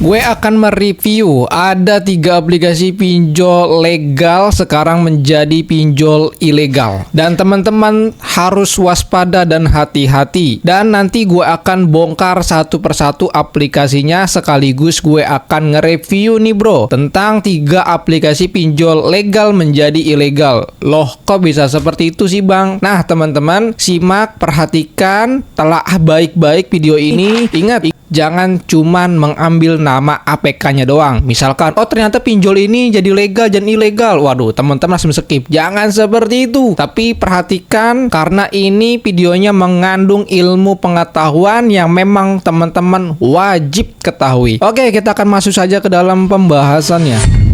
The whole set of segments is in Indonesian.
Gue akan mereview ada 3 aplikasi pinjol legal sekarang menjadi pinjol ilegal. Dan teman-teman harus waspada dan hati-hati. Dan nanti gue akan bongkar satu persatu aplikasinya, sekaligus gue akan nge-review nih bro tentang 3 aplikasi pinjol legal menjadi ilegal. Loh, kok bisa seperti itu sih bang? Nah teman-teman, simak, perhatikan, telah baik-baik video ini. Ingat, jangan cuman mengambil nama APK-nya doang. Misalkan, oh ternyata pinjol ini jadi legal dan ilegal. Waduh, teman-teman langsung skip. Jangan seperti itu. Tapi perhatikan, karena ini videonya mengandung ilmu pengetahuan yang memang teman-teman wajib ketahui. Oke, kita akan masuk saja ke dalam pembahasannya.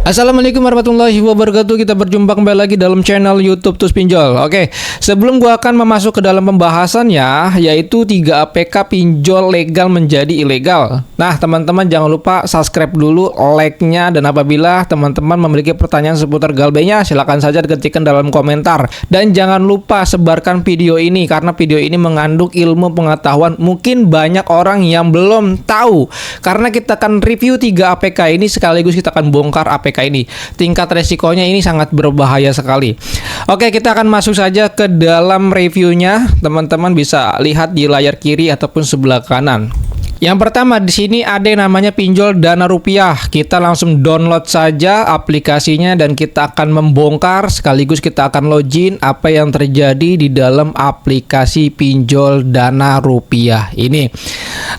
Assalamualaikum warahmatullahi wabarakatuh. Kita berjumpa kembali lagi dalam channel YouTube Tus Pinjol. Oke, sebelum gua akan masuk ke dalam pembahasannya, yaitu 3 APK pinjol legal menjadi ilegal. Nah, teman-teman jangan lupa subscribe dulu, like-nya, dan apabila teman-teman memiliki pertanyaan seputar galbenya, silahkan saja diketikkan dalam komentar. Dan jangan lupa sebarkan video ini, karena video ini mengandung ilmu pengetahuan. Mungkin banyak orang yang belum tahu, karena kita akan review 3 APK ini sekaligus kita akan bongkar APK ini. Tingkat resikonya ini sangat berbahaya sekali. Oke, kita akan masuk saja ke dalam reviewnya. Teman-teman bisa lihat di layar kiri ataupun sebelah kanan. Yang pertama di sini ada yang namanya pinjol dana rupiah. Kita langsung download saja aplikasinya dan kita akan membongkar sekaligus kita akan login apa yang terjadi di dalam aplikasi pinjol dana rupiah ini.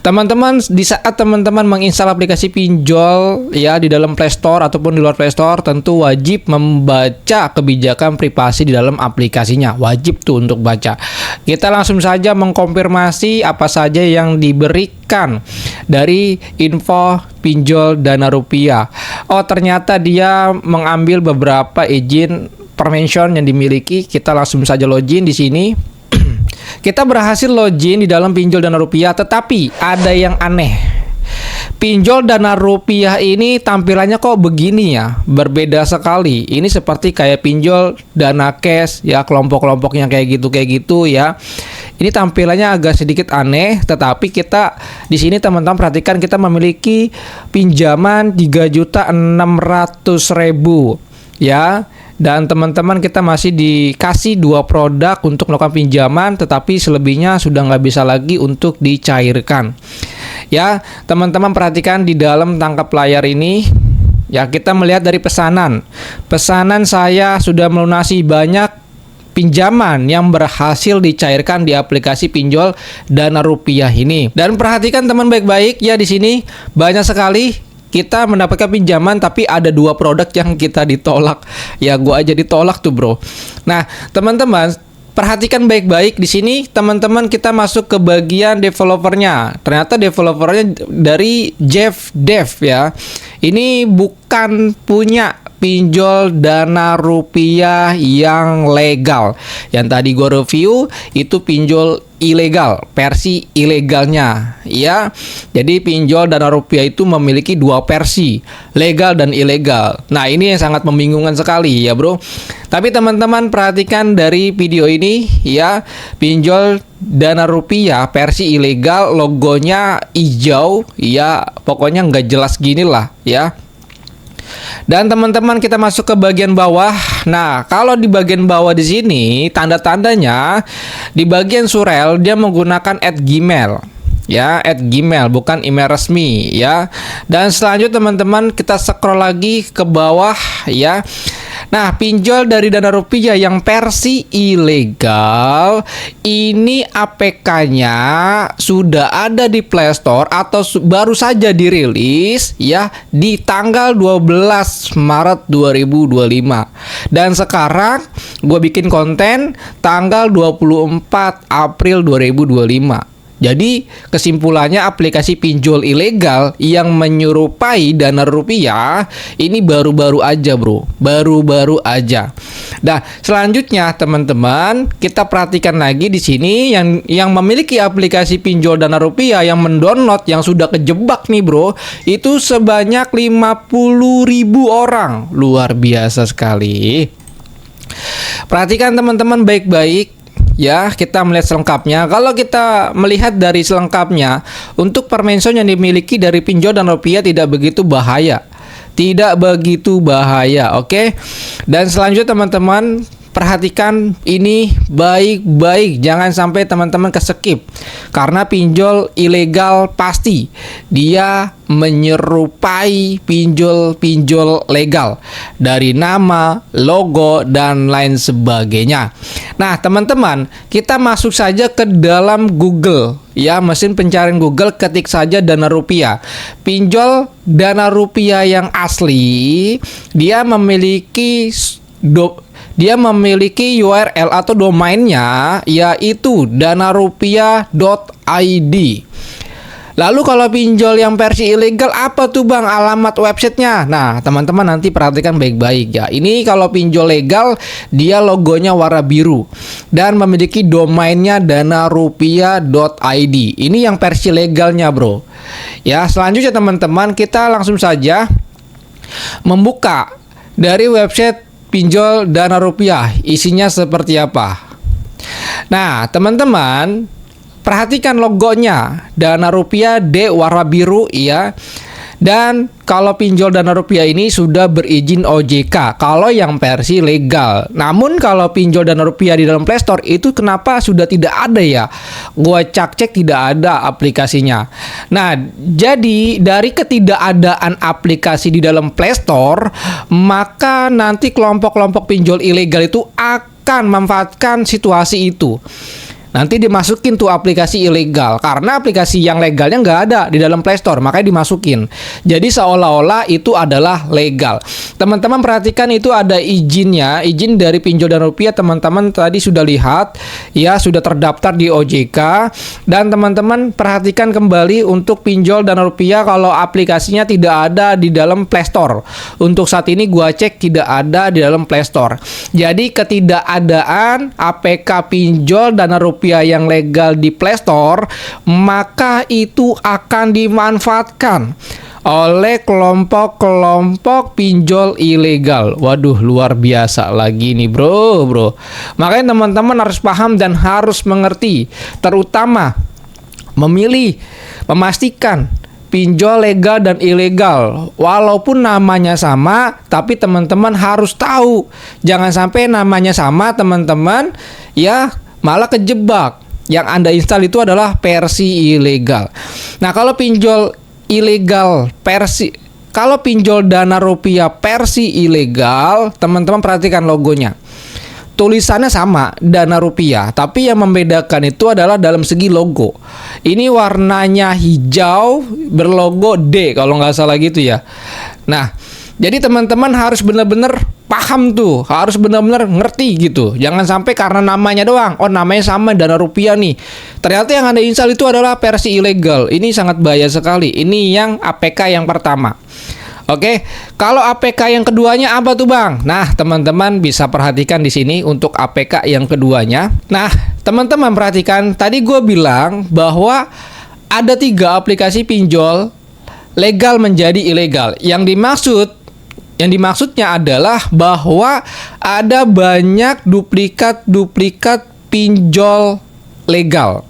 Teman-teman, di saat teman-teman menginstal aplikasi pinjol ya di dalam Play Store ataupun di luar Play Store, tentu wajib membaca kebijakan privasi di dalam aplikasinya. Wajib tuh untuk baca. Kita langsung saja mengkonfirmasi apa saja yang diberikan dari info pinjol dana rupiah. Oh, ternyata dia mengambil beberapa izin permission yang dimiliki. Kita langsung saja login di sini. Kita berhasil login di dalam pinjol dana rupiah, tetapi ada yang aneh. Pinjol dana rupiah ini tampilannya kok begini ya, berbeda sekali. Ini seperti kayak pinjol dana cash ya, kelompok-kelompoknya kayak gitu ya. Ini tampilannya agak sedikit aneh, tetapi kita di sini teman-teman perhatikan kita memiliki pinjaman 3.600.000 ya. Dan teman-teman kita masih dikasih 2 produk untuk melakukan pinjaman, tetapi selebihnya sudah nggak bisa lagi untuk dicairkan. Ya, teman-teman perhatikan di dalam tangkap layar ini. Ya, kita melihat dari pesanan. Pesanan saya sudah melunasi banyak pinjaman yang berhasil dicairkan di aplikasi pinjol dana rupiah ini. Dan perhatikan teman baik-baik ya, di sini banyak sekali kita mendapatkan pinjaman, tapi ada 2 produk yang kita ditolak. Ya, gua aja ditolak tuh, bro. Nah, teman-teman perhatikan baik-baik di sini, teman-teman kita masuk ke bagian developernya. Ternyata developernya dari Jeff Dev ya. Ini bukan punya pinjol dana rupiah yang legal. Yang tadi gue review itu pinjol ilegal, versi ilegalnya ya. Jadi pinjol dana rupiah itu memiliki 2 versi, legal dan ilegal. Nah, ini yang sangat membingungkan sekali ya bro. Tapi teman-teman perhatikan dari video ini ya, pinjol dana rupiah versi ilegal, logonya hijau ya, pokoknya nggak jelas gini lah ya. Dan teman-teman kita masuk ke bagian bawah. Nah, kalau di bagian bawah di sini tanda-tandanya di bagian surel dia menggunakan @gmail. Ya, @gmail bukan email resmi ya. Dan selanjutnya teman-teman kita scroll lagi ke bawah ya. Nah, pinjol dari dana rupiah yang versi ilegal ini APK-nya sudah ada di Play Store atau baru saja dirilis ya di tanggal 12 Maret 2025. Dan sekarang gue bikin konten tanggal 24 April 2025. Jadi kesimpulannya aplikasi pinjol ilegal yang menyerupai Dana Rupiah ini baru-baru aja bro, baru-baru aja. Nah selanjutnya teman-teman kita perhatikan lagi di sini yang memiliki aplikasi pinjol Dana Rupiah yang mendownload yang sudah kejebak nih bro, itu sebanyak 50.000 orang, luar biasa sekali. Perhatikan teman-teman baik-baik. Ya, kita melihat selengkapnya. Kalau kita melihat dari selengkapnya, untuk permention yang dimiliki dari pinjol Dana Rupiah tidak begitu bahaya. Tidak begitu bahaya, oke? Dan selanjutnya teman-teman, perhatikan ini baik-baik. Jangan sampai teman-teman keskip. Karena pinjol ilegal pasti dia menyerupai pinjol-pinjol legal dari nama, logo, dan lain sebagainya. Nah, teman-teman, kita masuk saja ke dalam Google. Ya, mesin pencarian Google, ketik saja Dana Rupiah. Pinjol Dana Rupiah yang asli, dia memiliki URL atau domainnya yaitu danarupiah.id. Lalu kalau pinjol yang versi ilegal apa tuh bang alamat websitenya? Nah teman-teman nanti perhatikan baik-baik ya. Ini kalau pinjol legal dia logonya warna biru dan memiliki domainnya danarupiah.id. Ini yang versi legalnya bro. Ya selanjutnya teman-teman kita langsung saja membuka dari website pinjol Dana Rupiah, isinya seperti apa. Nah teman-teman perhatikan logonya Dana Rupiah D warna biru ya. Dan kalau pinjol Dana Rupiah ini sudah berizin OJK kalau yang versi legal. Namun kalau pinjol Dana Rupiah di dalam Play Store itu kenapa sudah tidak ada ya? Gua cek tidak ada aplikasinya. Nah, jadi dari ketidakadaan aplikasi di dalam Play Store, maka nanti kelompok-kelompok pinjol ilegal itu akan memanfaatkan situasi itu. Nanti dimasukin tuh aplikasi ilegal karena aplikasi yang legalnya nggak ada di dalam Play Store, makanya dimasukin. Jadi seolah-olah itu adalah legal. Teman-teman perhatikan itu ada izinnya, izin dari pinjol Dana Rupiah. Teman-teman tadi sudah lihat ya, sudah terdaftar di OJK. Dan teman-teman perhatikan kembali untuk pinjol Dana Rupiah kalau aplikasinya tidak ada di dalam Play Store. Untuk saat ini gua cek tidak ada di dalam Play Store. Jadi ketidakadaan APK pinjol Dana Rupiah yang legal di Play Store, maka itu akan dimanfaatkan oleh kelompok-kelompok pinjol ilegal. Waduh, luar biasa lagi nih bro. Makanya teman-teman harus paham dan harus mengerti, terutama memastikan pinjol legal dan ilegal. Walaupun namanya sama, tapi teman-teman harus tahu. Jangan sampai namanya sama teman-teman ya malah kejebak. Yang Anda install itu adalah versi ilegal. Nah, kalau pinjol Dana Rupiah versi ilegal, teman-teman perhatikan logonya. Tulisannya sama, Dana Rupiah, tapi yang membedakan itu adalah dalam segi logo. Ini warnanya hijau berlogo D kalau nggak salah gitu ya. Nah, jadi teman-teman harus benar-benar paham tuh, harus benar-benar ngerti gitu. Jangan sampai karena namanya doang, oh namanya sama Dana Rupiah nih, ternyata yang Anda install itu adalah versi ilegal. Ini sangat bahaya sekali. Ini yang APK yang pertama. Oke, kalau APK yang keduanya apa tuh bang? Nah teman-teman bisa perhatikan di sini untuk APK yang keduanya. Nah teman-teman perhatikan, tadi gue bilang bahwa ada 3 aplikasi pinjol legal menjadi ilegal. Yang dimaksudnya adalah bahwa ada banyak duplikat pinjol legal.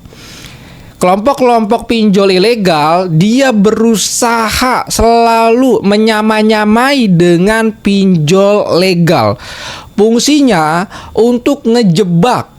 Kelompok-kelompok pinjol ilegal dia berusaha selalu menyamai dengan pinjol legal. Fungsinya untuk ngejebak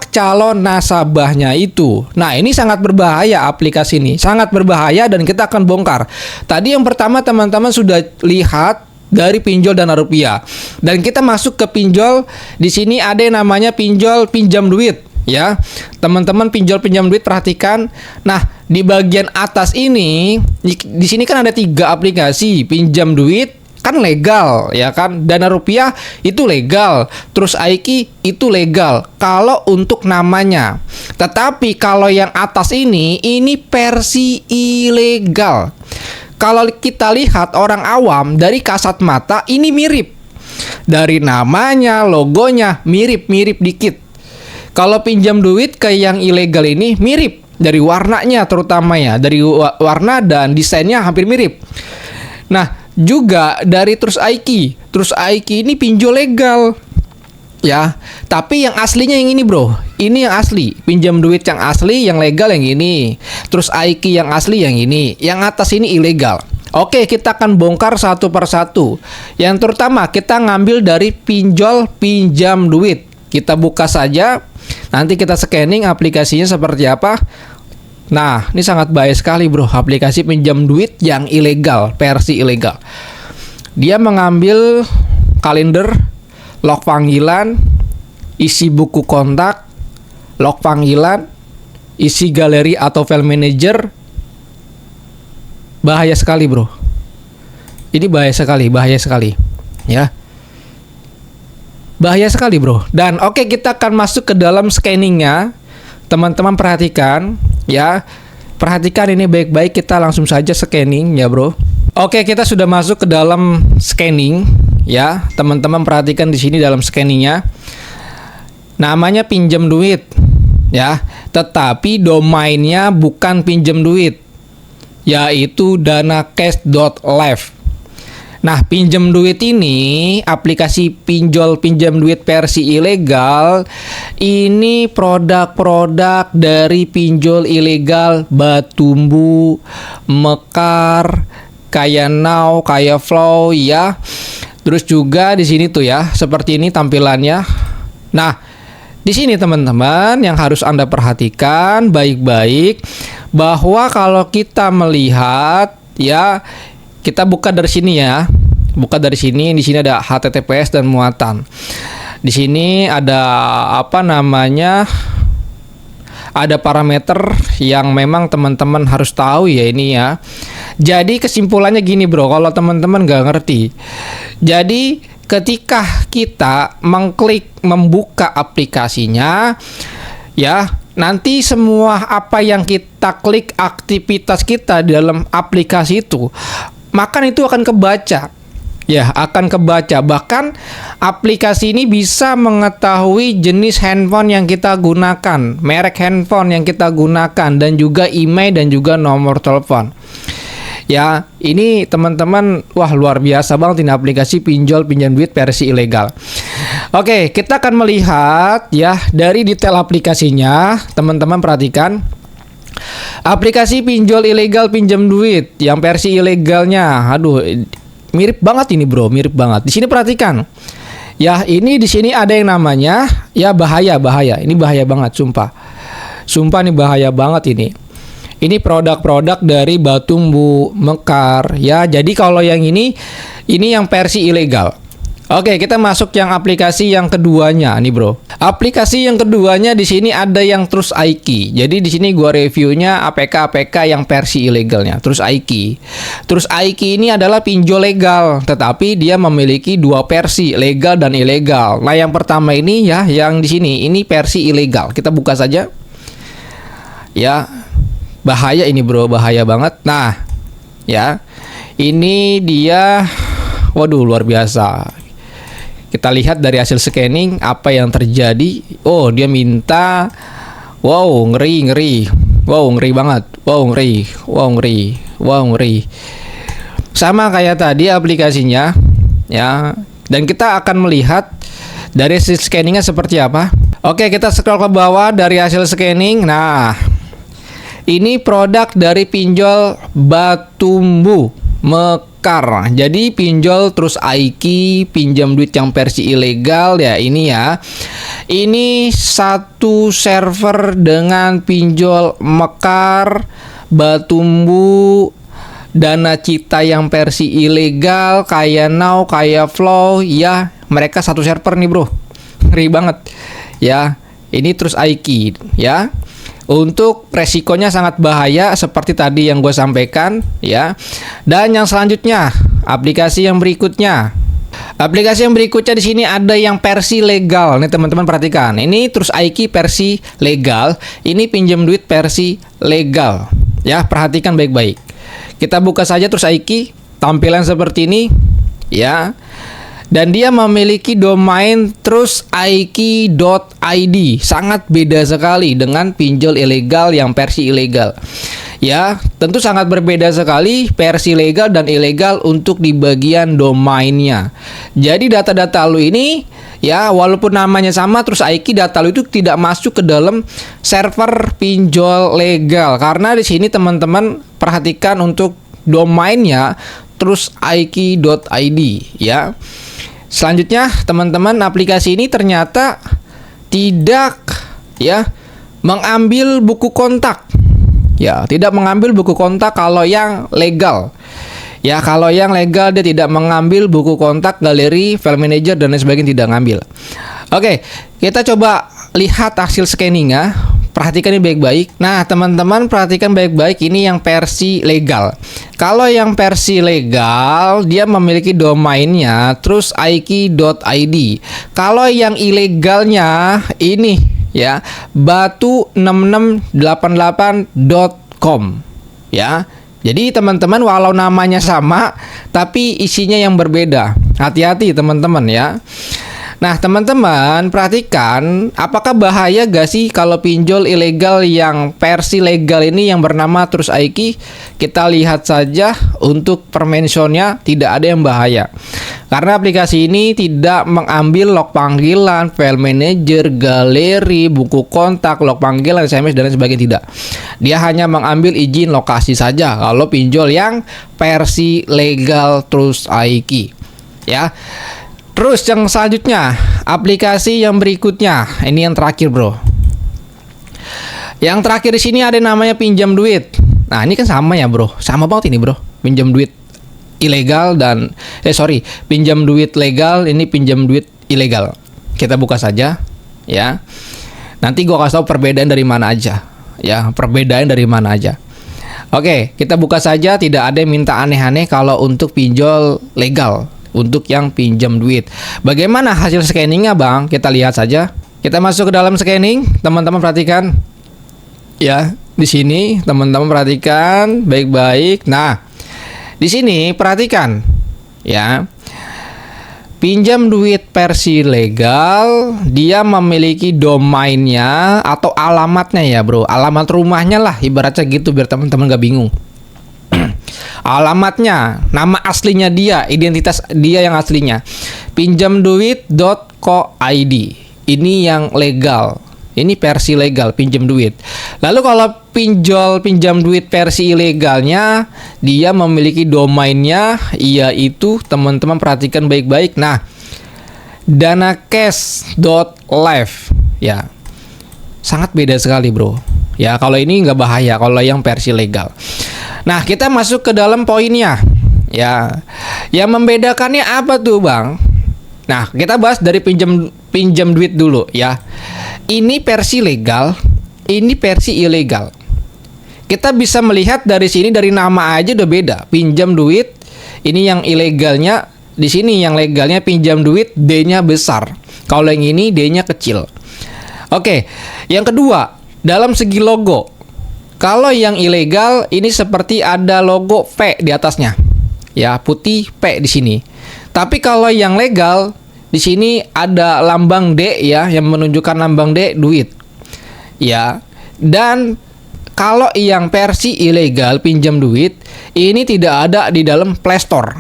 calon nasabahnya itu. Nah, ini sangat berbahaya aplikasi ini. Sangat berbahaya dan kita akan bongkar. Tadi yang pertama teman-teman sudah lihat dari pinjol Dana Rupiah. Dan kita masuk ke pinjol. Di sini ada yang namanya pinjol pinjam duit. Ya, teman-teman pinjol pinjam duit perhatikan. Nah, di bagian atas ini, di sini kan ada 3 aplikasi pinjam duit, kan legal ya kan, Dana Rupiah itu legal, terus Aiki itu legal kalau untuk namanya. Tetapi kalau yang atas ini versi ilegal. Kalau kita lihat orang awam dari kasat mata ini mirip, dari namanya, logonya mirip-mirip dikit. Kalau pinjam duit ke yang ilegal ini mirip, dari warnanya terutama ya, dari warna dan desainnya hampir mirip. Nah, juga dari Trust Aiki. Trust Aiki ini pinjol legal. Ya, tapi yang aslinya yang ini, Bro. Ini yang asli. Pinjam duit yang asli, yang legal yang ini. Trust Aiki yang asli yang ini. Yang atas ini ilegal. Oke, kita akan bongkar satu persatu. Yang terutama kita ngambil dari pinjol pinjam duit. Kita buka saja. Nanti kita scanning aplikasinya seperti apa. Nah, ini sangat bahaya sekali, Bro. Aplikasi pinjam duit yang ilegal, versi ilegal. Dia mengambil kalender, log panggilan, isi buku kontak, log panggilan, isi galeri atau file manager. Bahaya sekali, Bro. Ini bahaya sekali, ya. Bahaya sekali, Bro. Dan oke, kita akan masuk ke dalam scanningnya. Teman-teman perhatikan, ya. Perhatikan ini baik-baik, kita langsung saja scanning ya, Bro. Oke, kita sudah masuk ke dalam scanning, ya. Teman-teman perhatikan di sini dalam scanningnya. Namanya pinjam duit, ya. Tetapi domainnya bukan pinjam duit, yaitu danacash.live. Nah, pinjam duit ini, aplikasi pinjol pinjam duit versi ilegal, ini produk-produk dari pinjol ilegal Batumbu, Mekar, kayak Now, kayak Flow ya. Terus juga di sini tuh ya, seperti ini tampilannya. Nah, di sini teman-teman yang harus Anda perhatikan baik-baik bahwa kalau kita melihat ya, kita buka dari sini ya. Buka dari sini, di sini ada HTTPS dan muatan. Di sini ada apa namanya? Ada parameter yang memang teman-teman harus tahu ya ini ya. Jadi kesimpulannya gini, Bro, kalau teman-teman nggak ngerti. Jadi ketika kita mengklik membuka aplikasinya ya, nanti semua apa yang kita klik, aktivitas kita di dalam aplikasi itu, maka itu akan kebaca. Ya, akan kebaca. Bahkan aplikasi ini bisa mengetahui jenis handphone yang kita gunakan, merek handphone yang kita gunakan, dan juga email dan juga nomor telepon. Ya, ini teman-teman, wah luar biasa banget ini aplikasi pinjol pinjam duit versi ilegal. Oke, kita akan melihat ya dari detail aplikasinya. Teman-teman perhatikan. Aplikasi pinjol ilegal pinjam duit yang versi ilegalnya. Aduh, mirip banget ini, Bro, mirip banget. Di sini perhatikan. Ya, ini di sini ada yang namanya ya bahaya. Ini bahaya banget, sumpah. Sumpah ini bahaya banget ini. Ini produk-produk dari Batumbu, Mekar ya. Jadi kalau yang ini yang versi ilegal. Oke, kita masuk yang aplikasi yang keduanya nih, Bro. Aplikasi yang keduanya di sini ada yang Trust Aiki. Jadi di sini gua reviewnya APK yang versi ilegalnya, Trust Aiki. Trust Aiki ini adalah pinjol legal, tetapi dia memiliki dua versi, legal dan ilegal. Nah, yang pertama ini ya, yang di sini ini versi ilegal. Kita buka saja. Ya. Bahaya ini, Bro, bahaya banget. Nah, ya. Ini dia, waduh, luar biasa. Kita lihat dari hasil scanning apa yang terjadi. Oh, dia minta, wow, ngeri. Wow, ngeri banget. Wow, ngeri. Sama kayak tadi aplikasinya, ya. Dan kita akan melihat dari hasil scanningnya seperti apa. Oke, kita scroll ke bawah dari hasil scanning. Nah, ini produk dari pinjol Batumbu, Mekar. Jadi pinjol Trust Aiki, pinjam duit yang versi ilegal ya ini ya. Ini satu server dengan pinjol Mekar, Batumbu, Dana Cita yang versi ilegal, kayak Now, kayak Flow ya. Mereka satu server nih, Bro. Ngeri banget. Ya, ini Trust Aiki ya. Untuk resikonya sangat bahaya seperti tadi yang gue sampaikan ya. Dan yang selanjutnya, aplikasi yang berikutnya. Aplikasi yang berikutnya di sini ada yang versi legal. Nih teman-teman perhatikan. Ini Trust IQ versi legal, ini pinjam duit versi legal. Ya, perhatikan baik-baik. Kita buka saja Trust IQ, tampilan seperti ini ya. Dan dia memiliki domain trustiq.id. Sangat beda sekali dengan pinjol ilegal yang versi ilegal. Ya, tentu sangat berbeda sekali versi legal dan ilegal untuk di bagian domainnya. Jadi data-data lu ini ya, walaupun namanya sama, terus IQ data lu itu tidak masuk ke dalam server pinjol legal. Karena di sini teman-teman perhatikan untuk domainnya trustiq.id ya. Selanjutnya teman-teman, aplikasi ini ternyata tidak ya mengambil buku kontak. Ya, tidak mengambil buku kontak kalau yang legal. Ya, kalau yang legal dia tidak mengambil buku kontak, galeri, file manager dan lain sebagainya, tidak ngambil. Oke, kita coba lihat hasil scanningnya. Perhatikan ini baik-baik. Nah, teman-teman perhatikan baik-baik, ini yang versi legal. Kalau yang versi legal, dia memiliki domainnya trustiq.id. Kalau yang ilegalnya ini ya, batu6688.com ya. Jadi teman-teman, walau namanya sama tapi isinya yang berbeda. Hati-hati teman-teman ya. Nah teman-teman perhatikan, apakah bahaya gak sih kalau pinjol ilegal yang versi legal ini yang bernama Trust IQ? Kita lihat saja, untuk permentionnya tidak ada yang bahaya. Karena aplikasi ini tidak mengambil log panggilan, file manager, galeri, buku kontak, log panggilan, SMS dan lain sebagainya, tidak. Dia hanya mengambil izin lokasi saja kalau pinjol yang versi legal Trust IQ ya. Terus yang selanjutnya, aplikasi yang berikutnya, ini yang terakhir bro. Yang terakhir di sini ada namanya pinjam duit. Nah ini kan sama ya bro, sama banget ini bro. Pinjam duit ilegal dan pinjam duit legal, ini pinjam duit ilegal. Kita buka saja ya. Nanti gua kasih tahu perbedaan dari mana aja ya, perbedaan dari mana aja. Oke, kita buka saja, tidak ada yang minta aneh-aneh kalau untuk pinjol legal. Untuk yang pinjam duit, bagaimana hasil scanningnya bang? Kita lihat saja. Kita masuk ke dalam scanning, teman-teman perhatikan ya. Di sini teman-teman perhatikan baik-baik. Nah, di sini perhatikan ya. Pinjam duit versi legal, dia memiliki domainnya atau alamatnya ya bro. Alamat rumahnya lah ibaratnya gitu, biar teman-teman gak bingung. Alamatnya, nama aslinya dia, identitas dia yang aslinya, pinjamduit.co.id. Ini yang legal, ini versi legal pinjam duit. Lalu kalau pinjam duit versi ilegalnya, dia memiliki domainnya, yaitu teman-teman perhatikan baik-baik. Nah, danacash.live ya, sangat beda sekali bro. Ya kalau ini nggak bahaya kalau yang versi legal. Nah kita masuk ke dalam poinnya ya. Yang membedakannya apa tuh bang? Nah kita bahas dari pinjam duit dulu ya. Ini versi legal, ini versi ilegal. Kita bisa melihat dari sini, dari nama aja udah beda. Pinjam duit, ini yang ilegalnya, di sini yang legalnya pinjam duit D-nya besar. Kalau yang ini D-nya kecil. Oke, yang kedua, dalam segi logo. Kalau yang ilegal ini seperti ada logo V di atasnya. Ya, putih P di sini. Tapi kalau yang legal di sini ada lambang D ya, yang menunjukkan lambang D duit. Ya. Dan kalau yang versi ilegal pinjam duit ini tidak ada di dalam Play Store.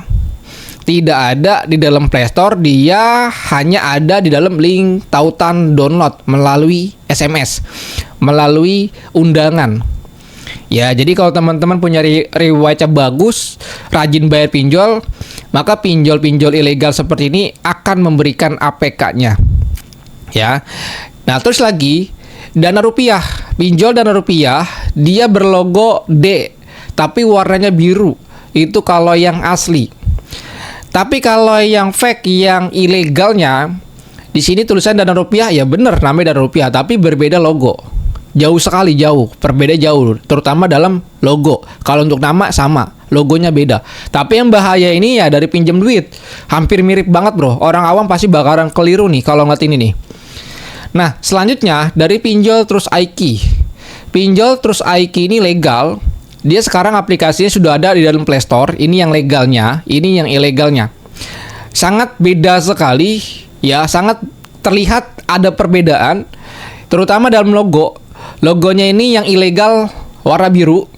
Tidak ada di dalam Play Store, dia hanya ada di dalam link tautan download melalui SMS, melalui undangan. Ya, jadi kalau teman-teman punya riwayatnya bagus, rajin bayar pinjol, maka pinjol-pinjol ilegal seperti ini akan memberikan APK-nya. Ya. Nah, terus lagi Dana Rupiah, pinjol Dana Rupiah, dia berlogo D, tapi warnanya biru. Itu kalau yang asli. Tapi kalau yang fake, yang ilegalnya, di sini tulisan Dana Rupiah, ya bener namanya Dana Rupiah, tapi berbeda logo. Jauh sekali, jauh. Berbeda jauh, terutama dalam logo. Kalau untuk nama sama, logonya beda. Tapi yang bahaya ini ya dari pinjam duit. Hampir mirip banget, Bro. Orang awam pasti bakalan keliru nih kalau ngeliat ini nih. Nah, selanjutnya dari Pinjol Trust IQ. Pinjol Trust IQ ini legal. Dia sekarang aplikasinya sudah ada di dalam Play Store. Ini yang legalnya, ini yang ilegalnya. Sangat beda sekali, ya, sangat terlihat ada perbedaan, terutama dalam logo. Logonya ini yang ilegal warna biru,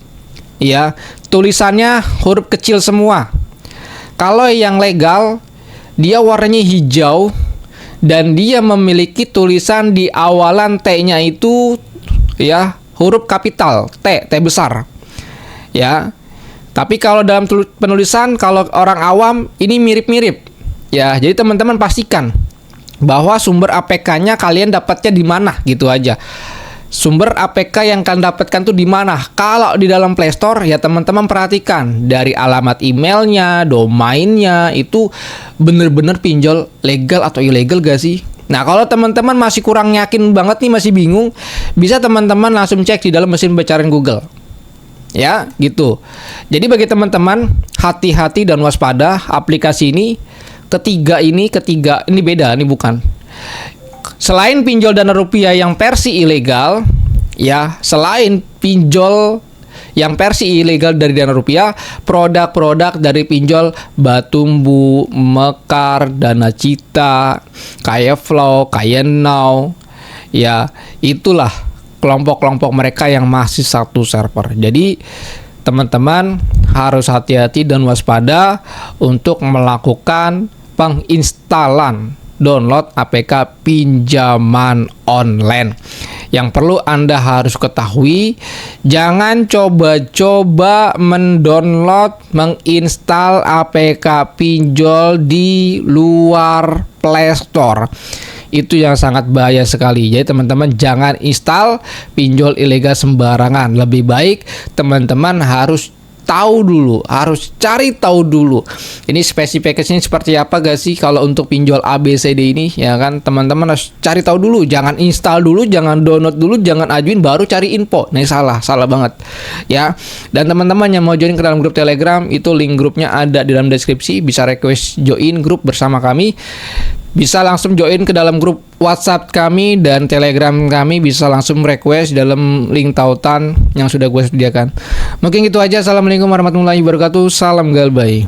ya, tulisannya huruf kecil semua. Kalau yang legal, dia warnanya hijau dan dia memiliki tulisan di awalan T-nya itu, ya, huruf kapital T besar, ya. Tapi kalau dalam penulisan, kalau orang awam ini mirip-mirip, ya. Jadi teman-teman pastikan bahwa sumber APK-nya kalian dapatnya di mana, gitu aja. Sumber APK yang kalian dapatkan tuh di mana? Kalau di dalam Play Store, ya teman-teman perhatikan dari alamat emailnya, domainnya, itu bener-bener pinjol legal atau ilegal gak sih? Nah, kalau teman-teman masih kurang yakin banget nih, masih bingung, bisa teman-teman langsung cek di dalam mesin pencarian Google. Ya, gitu. Jadi bagi teman-teman, hati-hati dan waspada aplikasi ini. Ketiga ini beda, ini bukan. Selain pinjol dana rupiah yang versi ilegal, ya, selain pinjol yang versi ilegal dari dana rupiah, produk-produk dari pinjol Batumbu, Mekar, Dana Cita, kayak Flow, kayak Now, ya, itulah kelompok-kelompok mereka yang masih satu server. Jadi teman-teman harus hati-hati dan waspada untuk melakukan penginstalan download APK pinjaman online. Yang perlu Anda harus ketahui, jangan coba-coba menginstal APK pinjol di luar Play Store. Itu yang sangat bahaya sekali. Jadi teman-teman jangan install pinjol ilegal sembarangan. Lebih baik teman-teman harus tahu dulu, harus cari tahu dulu ini spesifikasinya seperti apa gak sih kalau untuk pinjol ABCD ini, ya kan. Teman-teman harus cari tahu dulu, jangan install dulu, jangan download dulu, jangan ajuin baru cari info. Nah, salah banget, ya. Dan teman-teman yang mau join ke dalam grup Telegram, itu link grupnya ada di dalam deskripsi, bisa request join grup bersama kami. Bisa langsung join ke dalam grup WhatsApp kami dan Telegram kami, bisa langsung request dalam link tautan yang sudah gue sediakan. Mungkin itu aja. Assalamualaikum warahmatullahi wabarakatuh. Salam galbay.